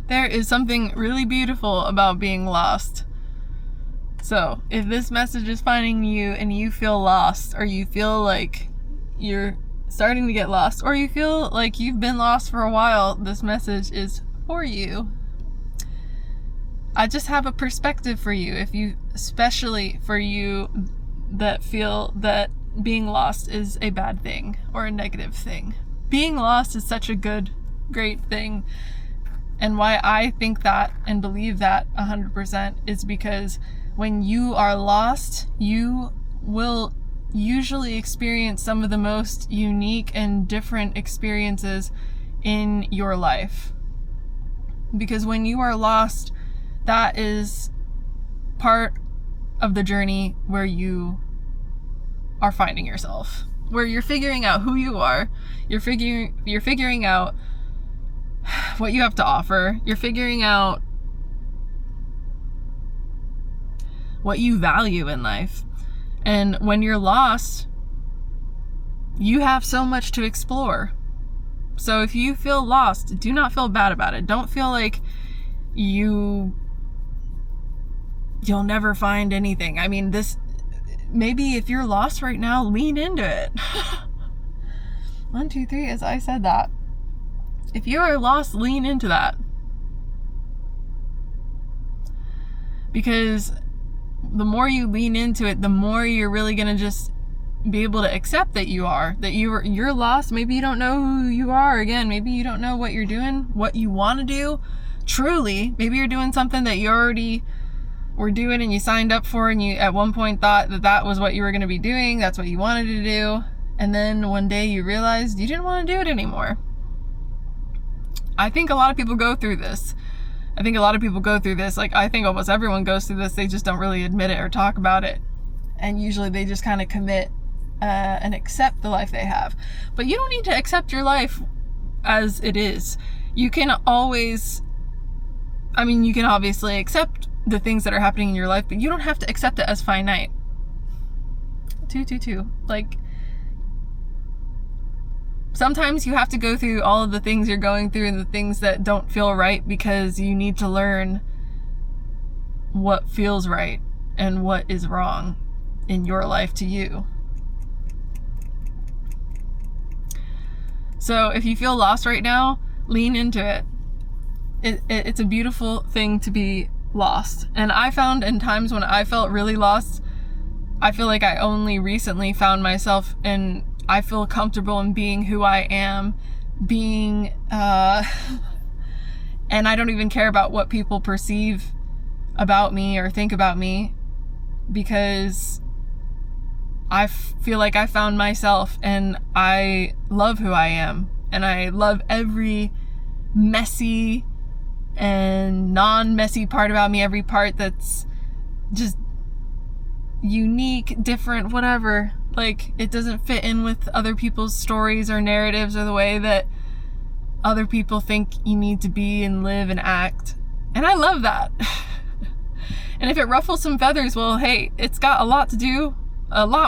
There is something really beautiful about being lost. So, if this message is finding you and you feel lost, or you feel like you're starting to get lost, or you feel like you've been lost for a while, this message is for you. I just have a perspective for you, especially for you that feel that being lost is a bad thing or a negative thing. Being lost is such a great thing. And why I think that and believe that 100% is because when you are lost, you will usually experience some of the most unique and different experiences in your life. Because when you are lost, that is part of the journey where you are finding yourself, where you're figuring out who you are, you're figuring out what you have to offer, you're figuring out what you value in life. And when you're lost, you have so much to explore. So if you feel lost, do not feel bad about it. Don't feel like you'll never find anything. I mean, maybe if you're lost right now, lean into it. 1, 2, 3, as I said that. If you are lost, lean into that. Because the more you lean into it, the more you're really going to just be able to accept that you're lost. Maybe you don't know who you are. Again, maybe you don't know what you're doing, what you want to do. Truly, maybe you're doing something that you already were doing and you signed up for, and you at one point thought that was what you were going to be doing. That's what you wanted to do. And then one day you realized you didn't want to do it anymore. I think a lot of people go through this. Like, I think almost everyone goes through this. They just don't really admit it or talk about it. And usually they just kind of commit and accept the life they have. But you don't need to accept your life as it is. You can obviously accept the things that are happening in your life, but you don't have to accept it as finite. 222. Like, sometimes you have to go through all of the things you're going through and the things that don't feel right, because you need to learn what feels right and what is wrong in your life to you. So if you feel lost right now, lean into it. It's a beautiful thing to be lost. And I found in times when I felt really lost, I feel like I only recently found myself, and I feel comfortable in being who I am, and I don't even care about what people perceive about me or think about me, because I feel like I found myself, and I love who I am, and I love every messy and non-messy part about me, every part that's just unique, different, whatever. Like, it doesn't fit in with other people's stories or narratives or the way that other people think you need to be and live and act. And I love that. And if it ruffles some feathers, well, hey, it's got a lot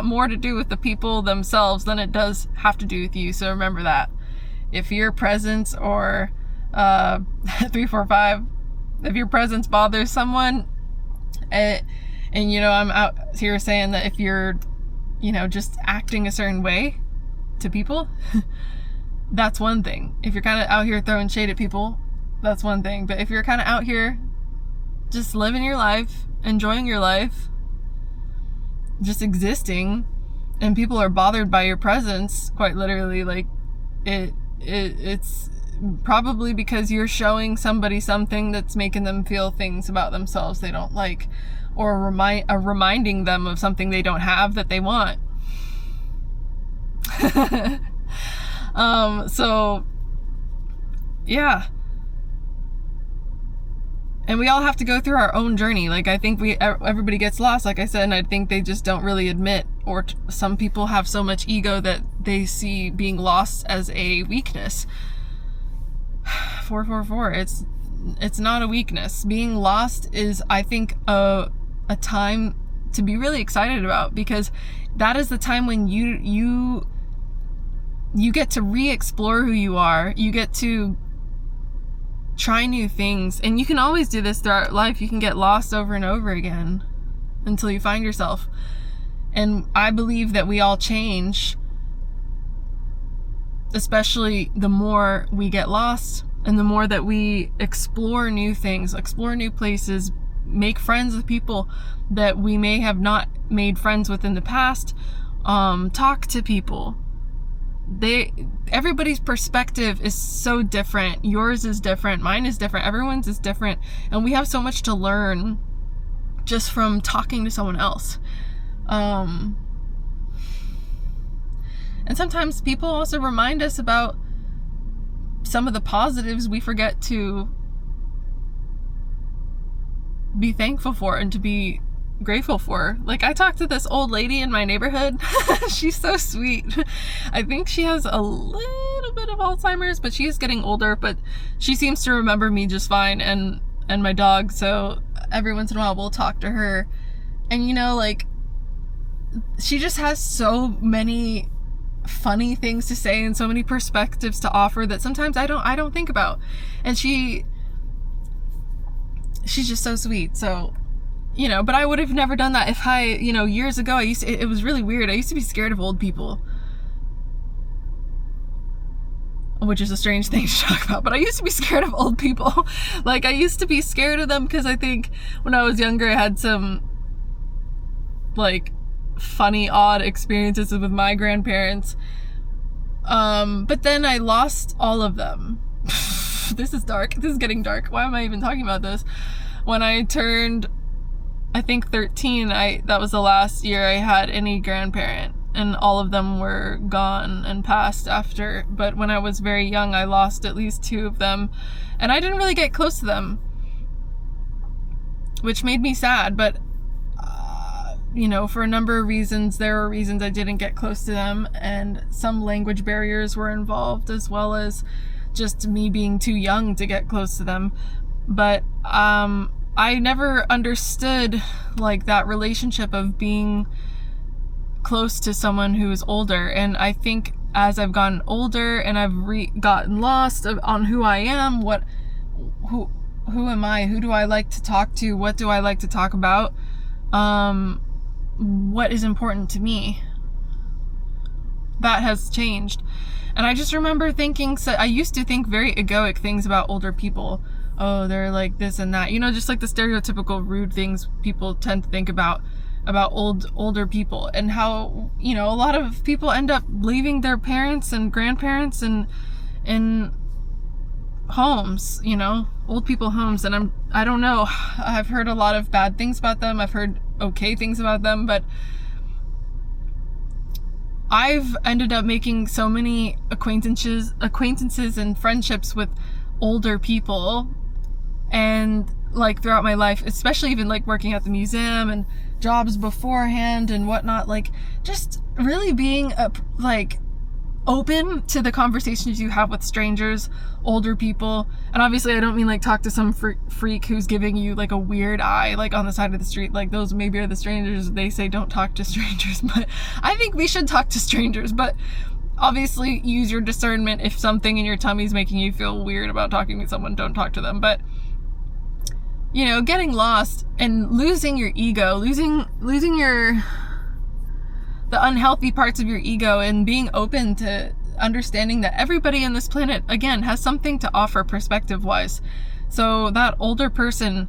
more to do with the people themselves than it does have to do with you. So remember that. If your presence or 345, if your presence bothers someone, and I'm out here saying that if you're just acting a certain way to people, that's one thing. If you're kind of out here throwing shade at people, that's one thing. But if you're kind of out here just living your life, enjoying your life, just existing, and people are bothered by your presence, quite literally, like, it's probably because you're showing somebody something that's making them feel things about themselves they don't like, or reminding them of something they don't have that they want. So yeah. And we all have to go through our own journey. Like, I think everybody gets lost, like I said, and I think they just don't really admit, or some people have so much ego that they see being lost as a weakness. 444, it's not a weakness. Being lost is, I think, a time to be really excited about, because that is the time when you get to re-explore who you are. You get to try new things. And you can always do this throughout life. You can get lost over and over again until you find yourself. And I believe that we all change, especially the more we get lost and the more that we explore new things, explore new places, make friends with people that we may have not made friends with in the past, talk to people. Everybody's perspective is so different. Yours is different, mine is different, everyone's is different, and we have so much to learn just from talking to someone else. And sometimes people also remind us about some of the positives we forget to be thankful for and to be grateful for. Like, I talked to this old lady in my neighborhood. She's so sweet. I think she has a little bit of Alzheimer's, but she is getting older, but she seems to remember me just fine, and my dog. So every once in a while we'll talk to her, and you know, like, she just has so many funny things to say and so many perspectives to offer that sometimes I don't think about. And she's just so sweet. So, you know, but I would have never done that if years ago it was really weird. I used to be scared of old people, which is a strange thing to talk about, but I used to be scared of old people. Like, I used to be scared of them because I think when I was younger I had some like funny, odd experiences with my grandparents. But then I lost all of them. This is dark. This is getting dark. Why am I even talking about this? When I turned, I think 13, that was the last year I had any grandparent, and all of them were gone and passed after. But when I was very young, I lost at least 2 of them, and I didn't really get close to them, which made me sad. But for a number of reasons, there were reasons I didn't get close to them, and some language barriers were involved, as well as just me being too young to get close to them. But I never understood like that relationship of being close to someone who is older. And I think as I've gotten older and I've gotten lost on who I am, who am I? Who do I like to talk to? What do I like to talk about? What is important to me? That has changed. And I just remember thinking, so I used to think very egoic things about older people. Oh, they're like this and that. Just like the stereotypical rude things people tend to think about older people, and how, a lot of people end up leaving their parents and grandparents and in homes, old people homes. And I don't know. I've heard a lot of bad things about them. I've heard okay things about them, but I've ended up making so many acquaintances and friendships with older people, and like throughout my life, especially even like working at the museum and jobs beforehand and whatnot, like just really being open to the conversations you have with strangers, older people. And obviously I don't mean like talk to some freak who's giving you like a weird eye like on the side of the street. Like, those maybe are the strangers. They say don't talk to strangers, but I think we should talk to strangers. But obviously use your discernment. If something in your tummy is making you feel weird about talking to someone, don't talk to them. But getting lost and losing your ego, losing the unhealthy parts of your ego, and being open to understanding that everybody on this planet, again, has something to offer perspective-wise. So that older person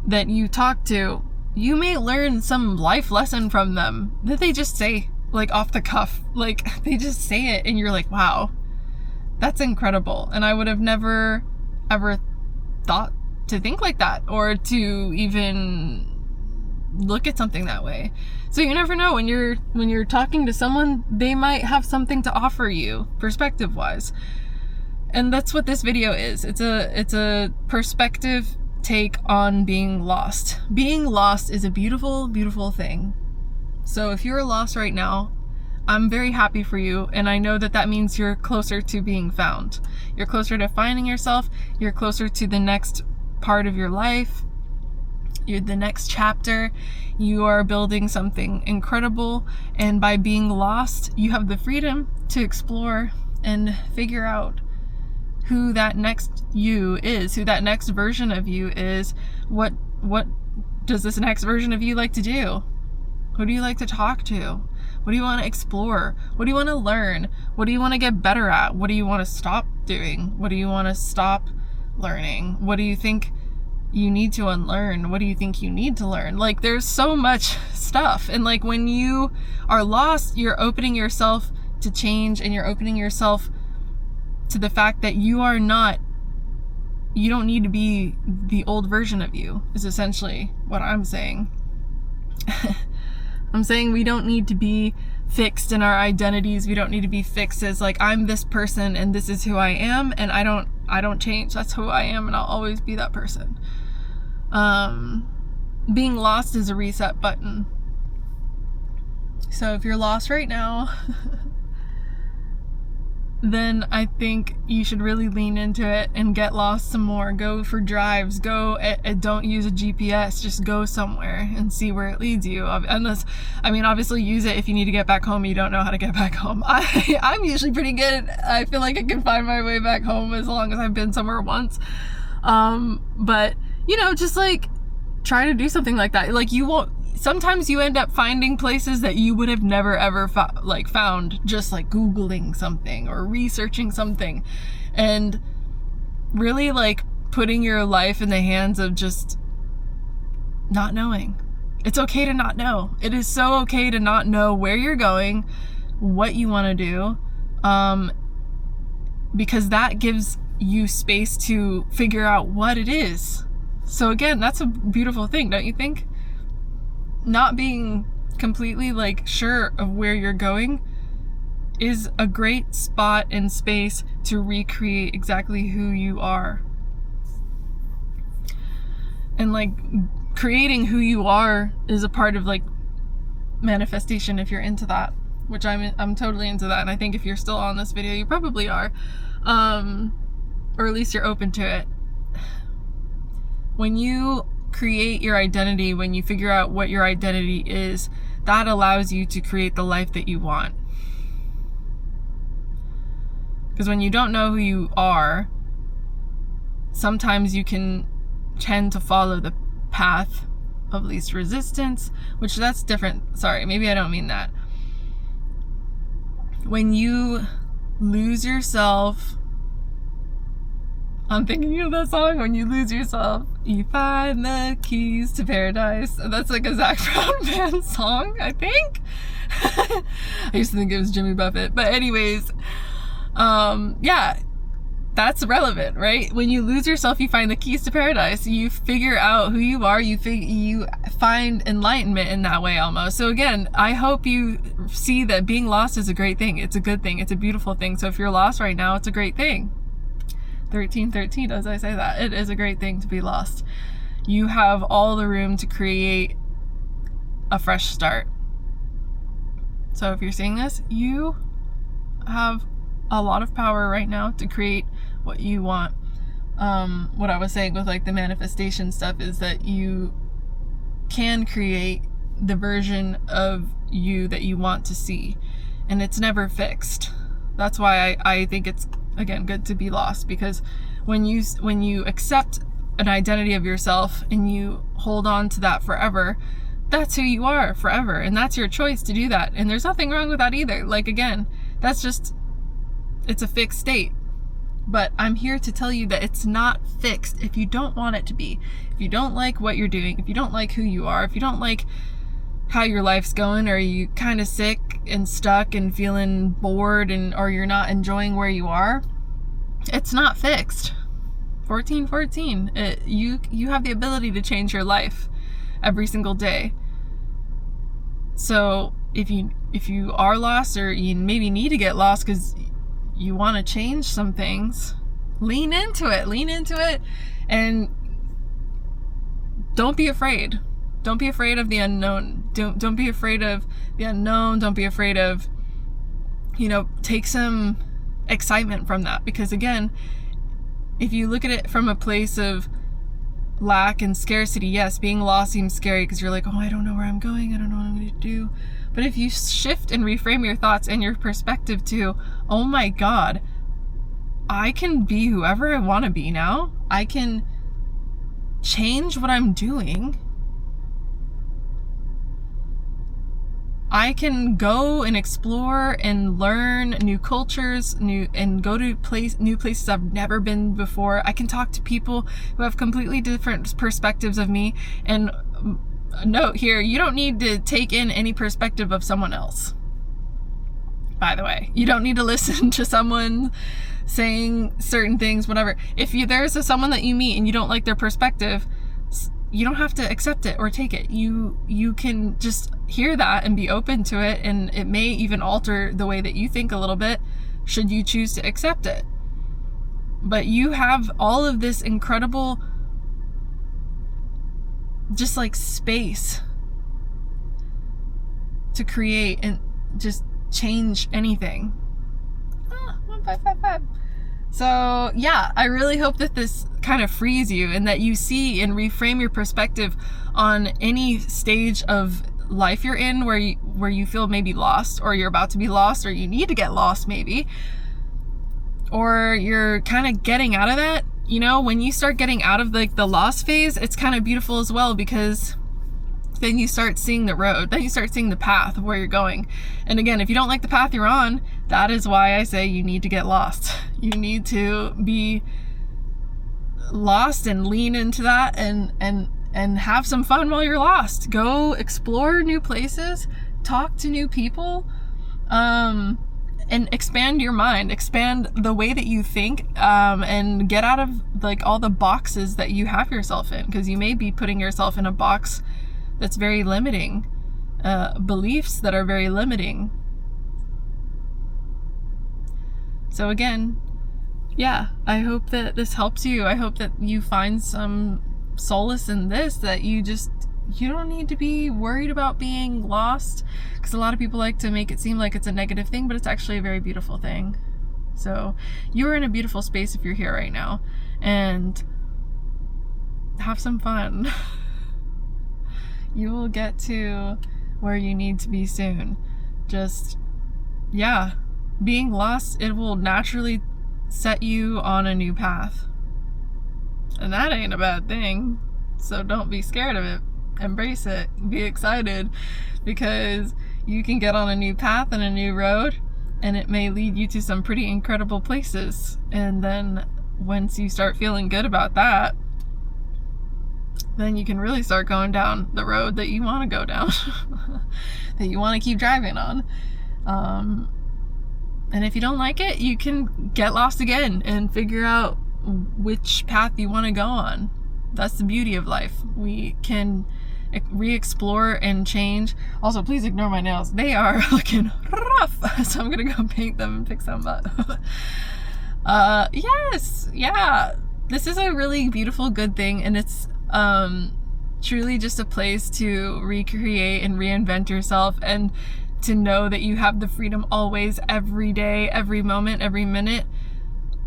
that you talk to, you may learn some life lesson from them that they just say, like, off the cuff. Like, they just say it, and you're like, wow, that's incredible. And I would have never, ever thought to think like that, or to even look at something that way. So you never know, when you're talking to someone, they might have something to offer you perspective wise. And that's what this video is. It's a perspective take on being lost. Being lost is a beautiful, beautiful thing. So if you're lost right now, I'm very happy for you, and I know that means you're closer to being found. You're closer to finding yourself. You're closer to the next part of your life. You're the next chapter. You are building something incredible, and by being lost, you have the freedom to explore and figure out who that next you is, who that next version of you is. What does this next version of you like to do? Who do you like to talk to? What do you want to explore? What do you want to learn? What do you want to get better at? What do you want to stop doing? What do you want to stop learning? What do you think you need to unlearn? What do you think you need to learn? Like, there's so much stuff. And like, when you are lost, you're opening yourself to change, and you're opening yourself to the fact that you don't need to be the old version of you, is essentially what I'm saying. I'm saying we don't need to be fixed in our identities. We don't need to be fixed as like, I'm this person and this is who I am, and I don't change. That's who I am, and I'll always be that person. Being lost is a reset button. So if you're lost right now, then I think you should really lean into it and get lost some more. Go for drives. Don't use a GPS. Just go somewhere and see where it leads you. Obviously use it if you need to get back home. You don't know how to get back home. I'm usually pretty good. I feel like I can find my way back home as long as I've been somewhere once. But just like try to do something like that. Like, sometimes you end up finding places that you would have never ever found just like Googling something or researching something, and really like putting your life in the hands of just not knowing. It's okay to not know. It is so okay to not know where you're going, what you want to do, because that gives you space to figure out what it is. So again, that's a beautiful thing, don't you think? Not being completely like sure of where you're going is a great spot and space to recreate exactly who you are. And like, creating who you are is a part of like manifestation, if you're into that, which I'm totally into that. And I think if you're still on this video, you probably are, or at least you're open to it. When you create your identity, when you figure out what your identity is, that allows you to create the life that you want. Because when you don't know who you are, sometimes you can tend to follow the path of least resistance, which that's different. Sorry, maybe I don't mean that. When you lose yourself, I'm thinking of that song, when you lose yourself, you find the keys to paradise. That's like a Zac Brown Band song, I think. I used to think it was Jimmy Buffett. But anyways, yeah, that's relevant, right? When you lose yourself, you find the keys to paradise. You figure out who you are. You find enlightenment in that way almost. So again, I hope you see that being lost is a great thing. It's a good thing. It's a beautiful thing. So if you're lost right now, it's a great thing. 1313, as I say that, it is a great thing to be lost. You have all the room to create a fresh start. So if you're seeing this, you have a lot of power right now to create what you want. What I was saying with like the manifestation stuff is that you can create the version of you that you want to see, and it's never fixed. That's why I think it's, again, good to be lost, because when you accept an identity of yourself and you hold on to that forever, that's who you are forever, and that's your choice to do that, and there's nothing wrong with that either. Like, again, that's just, it's a fixed state. But I'm here to tell you that it's not fixed if you don't want it to be. If you don't like what you're doing, if you don't like who you are, if you don't like how your life's going, or you kind of sick and stuck and feeling bored, or you're not enjoying where you are, it's not fixed. 1414, you have the ability to change your life every single day. So if you are lost, or you maybe need to get lost because you want to change some things, lean into it, and don't be afraid. Don't be afraid of the unknown. Don't be afraid of the unknown. Don't be afraid of, take some excitement from that. Because again, if you look at it from a place of lack and scarcity, yes, being lost seems scary because you're like, oh, I don't know where I'm going. I don't know what I'm going to do. But if you shift and reframe your thoughts and your perspective to, oh my God, I can be whoever I want to be now. I can change what I'm doing. I can go and explore and learn new cultures, and go to new places I've never been before. I can talk to people who have completely different perspectives of me. And note here, you don't need to take in any perspective of someone else. By the way, you don't need to listen to someone saying certain things, whatever. If there's someone that you meet and you don't like their perspective, you don't have to accept it or take it. You can just hear that and be open to it, and it may even alter the way that you think a little bit, should you choose to accept it. But you have all of this incredible, just like, space to create and just change anything. 1555. So yeah, I really hope that this kind of frees you, and that you see and reframe your perspective on any stage of life you're in where you feel maybe lost, or you're about to be lost, or you need to get lost maybe, or you're kind of getting out of that. You know, when you start getting out of like the lost phase, it's kind of beautiful as well, because then you start seeing the road, then you start seeing the path of where you're going. And again, if you don't like the path you're on, that is why I say you need to get lost. You need to be lost and lean into that, and have some fun while you're lost. Go explore new places, talk to new people, and expand your mind, expand the way that you think, and get out of like all the boxes that you have yourself in, because you may be putting yourself in a box that's very limiting, beliefs that are very limiting. So again, yeah, I hope that this helps you. I hope that you find some solace in this, that you don't need to be worried about being lost, because a lot of people like to make it seem like it's a negative thing, but it's actually a very beautiful thing. So you're in a beautiful space if you're here right now, and have some fun. You will get to where you need to be soon. Just, yeah, being lost, it will naturally set you on a new path. And that ain't a bad thing. So don't be scared of it. Embrace it. Be excited, because you can get on a new path and a new road, and it may lead you to some pretty incredible places. And then once you start feeling good about that, then you can really start going down the road that you want to go down, that you want to keep driving on. And if you don't like it, you can get lost again and figure out which path you want to go on. That's the beauty of life. We can re-explore and change. Also, please ignore my nails. They are looking rough, so I'm gonna go paint them and fix them up. Yes, yeah, this is a really beautiful, good thing, and it's truly just a place to recreate and reinvent yourself, and to know that you have the freedom always, every day, every moment, every minute,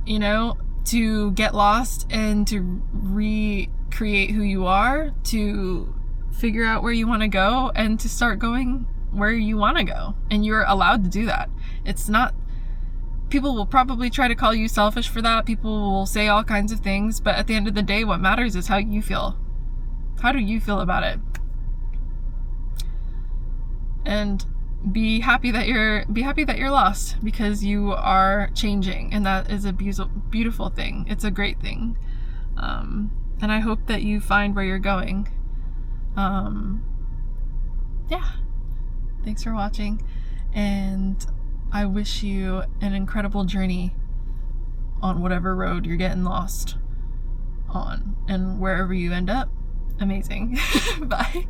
you know, to get lost and to recreate who you are, to figure out where you want to go, and to start going where you want to go. And you're allowed to do that. It's not, people will probably try to call you selfish for that. People will say all kinds of things, but at the end of the day, what matters is how you feel. How do you feel about it? And be happy that you're lost, because you are changing, and that is a beautiful thing. It's a great thing. And I hope that you find where you're going. Yeah. Thanks for watching, and I wish you an incredible journey on whatever road you're getting lost on, and wherever you end up, amazing. Bye.